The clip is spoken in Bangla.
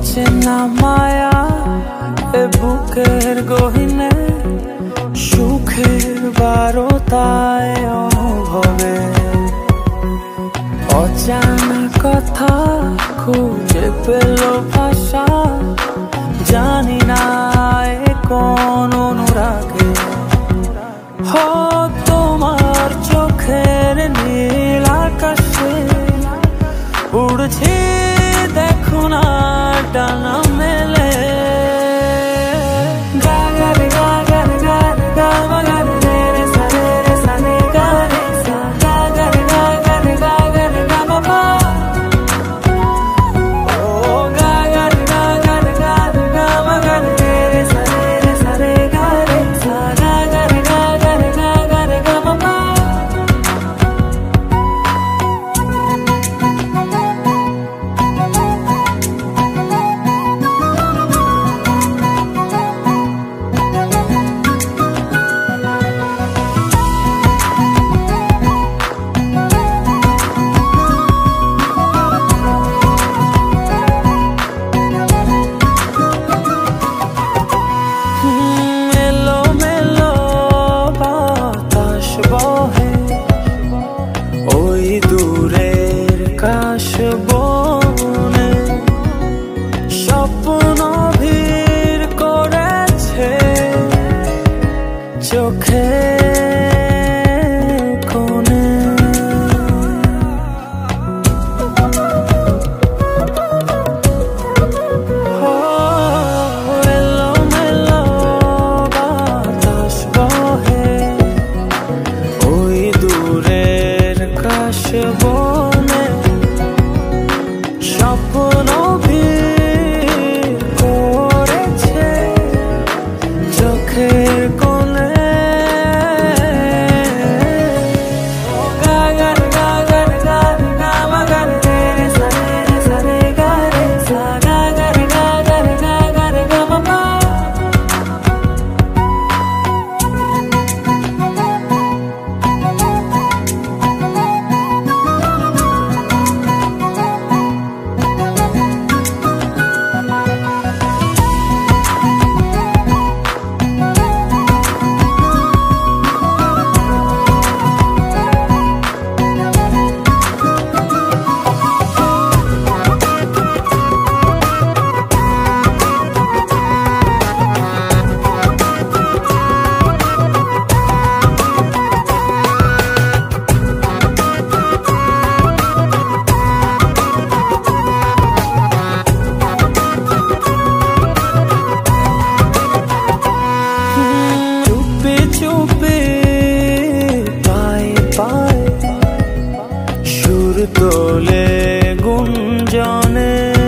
অচেনা মায়া এ বুকের গহীনে সুখের বারতায় অনুভবে অজানা কথা খুঁজে পেল ভাষা জানি না এ কোন অনুরাগে তোমার চোখের নীল আকাশে উড়ছে দেখো না ডানা মেলে বনে স্বপ্ন ভিড় করেছে চোখে কোণে এলো মেলো বাতাস বহে ওই দূরের কাশ বনে স্বপ্ন ভিড় করেছে চোখের কোণে সুর তোলে গুঞ্জনে